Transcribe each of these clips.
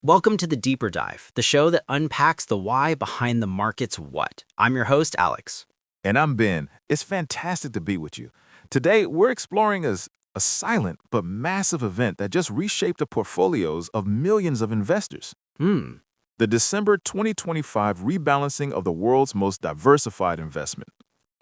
Welcome to the Deeper Dive, the show that unpacks the why behind the market's what. I'm your host, Alex. And I'm Ben. It's fantastic to be with you. Today, we're exploring a silent but massive event that just reshaped the portfolios of millions of investors. Hmm, The December 2025 rebalancing of the world's most diversified investment.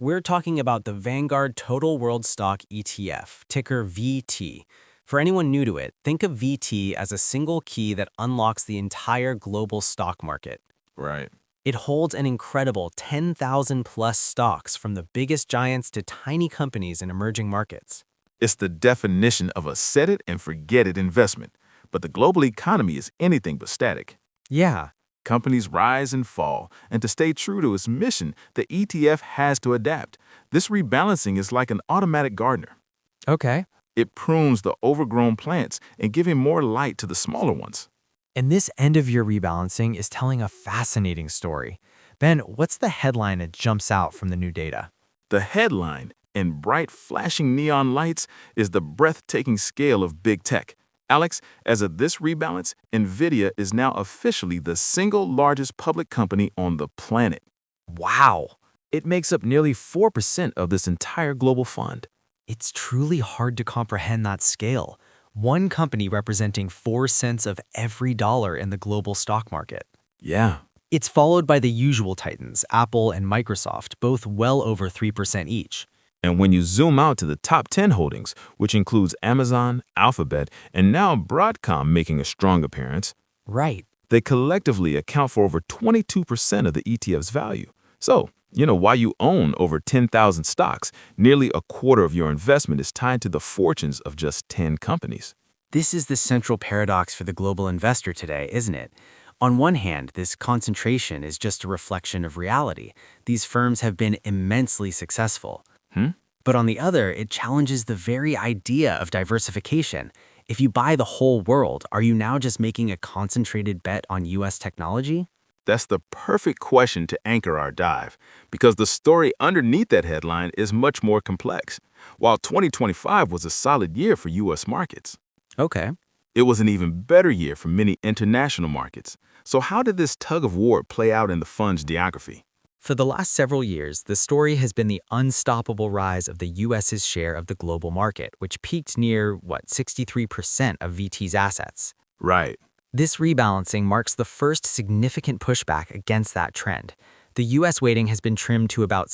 we're talking about the Vanguard Total World Stock ETF, ticker VT. For anyone new to it, think of VT as a single key that unlocks the entire global stock market. Right. It holds an incredible 10,000 plus stocks from the biggest giants to tiny companies in emerging markets. It's the definition of a set it and forget it investment. But the global economy is anything but static. Yeah, Companies rise and fall, and to stay true to its mission, the ETF has to adapt. This rebalancing is like an automatic gardener. okay. It prunes the overgrown plants and giving more light to the smaller ones. And this end-of-year rebalancing is telling a fascinating story. Ben, what's the headline that jumps out from the new data? The headline, in bright flashing neon lights, is the breathtaking scale of big tech. Alex, as of this rebalance, NVIDIA is now officially the single largest public company on the planet. Wow, It makes up nearly 4% of this entire global fund. it's truly hard to comprehend that scale. One company representing 4 cents of every dollar in the global stock market. Yeah. It's followed by the usual titans, Apple and Microsoft, both well over 3% each. And when you zoom out to the top 10 holdings, which includes Amazon, Alphabet, and now Broadcom making a strong appearance, Right. they collectively account for over 22% of the ETF's value. So, while you own over 10,000 stocks, nearly a quarter of your investment is tied to the fortunes of just 10 companies. This is the central paradox for the global investor today, isn't it? On one hand, this concentration is just a reflection of reality. These firms have been immensely successful. Hmm? But on the other, it challenges the very idea of diversification. If you buy the whole world, are you now just making a concentrated bet on US technology? That's the perfect question to anchor our dive, because the story underneath that headline is much more complex. While 2025 was a solid year for U.S. markets, Okay. it was an even better year for many international markets. So how did this tug of war play out in the fund's geography? For the last several years, the story has been the unstoppable rise of the US's share of the global market, which peaked near, 63% of VT's assets. Right. This rebalancing marks the first significant pushback against that trend. The US weighting has been trimmed to about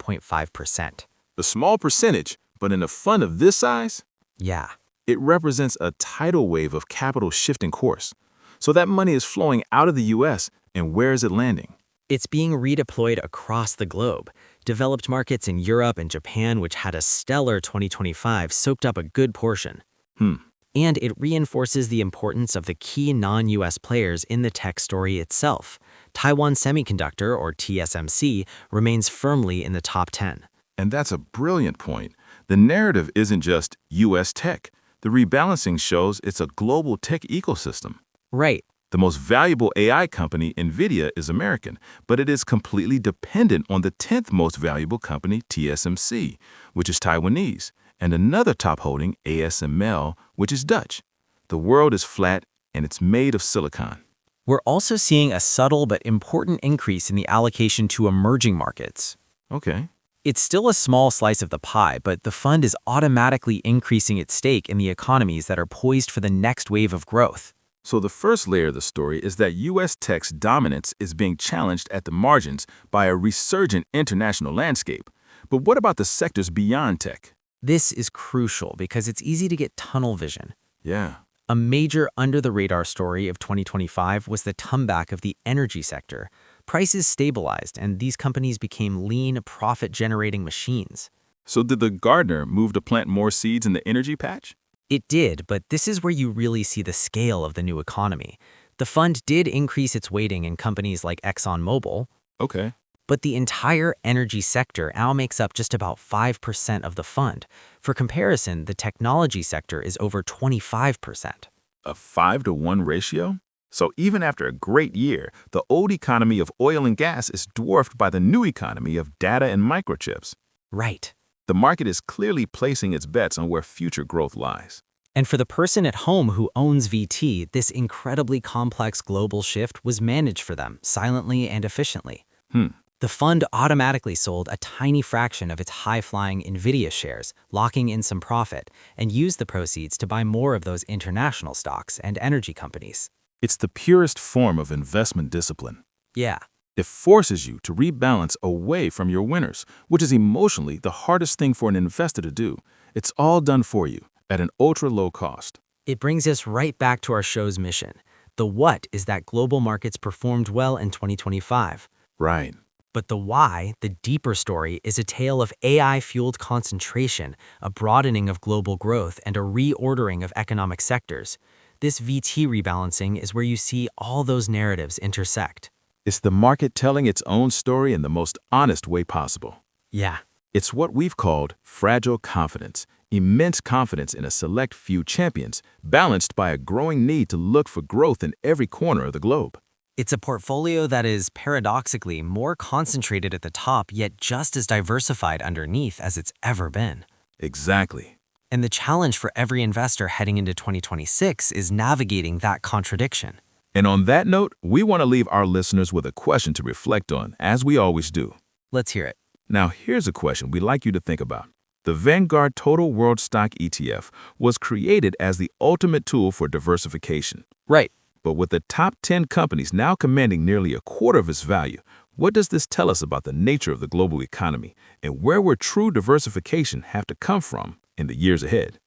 61.5%. A small percentage, but in a fund of this size, Yeah. it represents a tidal wave of capital shifting course. So that money is flowing out of the U.S., and where is it landing? It's being redeployed across the globe. Developed markets in Europe and Japan, which had a stellar 2025, soaked up a good portion. Hmm. And it reinforces the importance of the key non-US players in the tech story itself. Taiwan Semiconductor, or TSMC, remains firmly in the top 10. And that's a brilliant point. The narrative isn't just U.S. tech. The rebalancing shows it's a global tech ecosystem. Right. The most valuable AI company, NVIDIA, is American, but it is completely dependent on the 10th most valuable company, TSMC, which is Taiwanese, and another top holding, ASML, which is Dutch. The world is flat, and it's made of silicon. We're also seeing a subtle but important increase in the allocation to emerging markets. Okay. It's still a small slice of the pie, but the fund is automatically increasing its stake in the economies that are poised for the next wave of growth. So the first layer of the story is that U.S. tech's dominance is being challenged at the margins by a resurgent international landscape. But what about the sectors beyond tech? This is crucial because it's easy to get tunnel vision. Yeah. A major under-the-radar story of 2025 was the comeback of the energy sector. Prices stabilized, and these companies became lean, profit-generating machines. So did the gardener move to plant more seeds in the energy patch? It did, but this is where you really see the scale of the new economy. The fund did increase its weighting in companies like ExxonMobil, Okay. but the entire energy sector now makes up just about 5% of the fund. For comparison, the technology sector is over 25%. A 5-to-1 ratio? So even after a great year, the old economy of oil and gas is dwarfed by the new economy of data and microchips. Right. The market is clearly placing its bets on where future growth lies. And for the person at home who owns VT, this incredibly complex global shift was managed for them silently and efficiently. Hmm. The fund automatically sold a tiny fraction of its high-flying NVIDIA shares, locking in some profit, and used the proceeds to buy more of those international stocks and energy companies. It's the purest form of investment discipline. Yeah. It forces you to rebalance away from your winners, which is emotionally the hardest thing for an investor to do. It's all done for you at an ultra-low cost. It brings us right back to our show's mission. The what is that global markets performed well in 2025. Right. But the why, the deeper story, is a tale of AI-fueled concentration, a broadening of global growth, and a reordering of economic sectors. This VT rebalancing is where you see all those narratives intersect. It's the market telling its own story in the most honest way possible. Yeah. It's what we've called fragile confidence, immense confidence in a select few champions, balanced by a growing need to look for growth in every corner of the globe. It's a portfolio that is, paradoxically, more concentrated at the top, yet just as diversified underneath as it's ever been. Exactly. And the challenge for every investor heading into 2026 is navigating that contradiction. And on that note, we want to leave our listeners with a question to reflect on, as we always do. Let's hear it. Now, here's a question we'd like you to think about. The Vanguard Total World Stock ETF was created as the ultimate tool for diversification. Right. But with the top 10 companies now commanding nearly a quarter of its value, what does this tell us about the nature of the global economy and where will true diversification have to come from in the years ahead?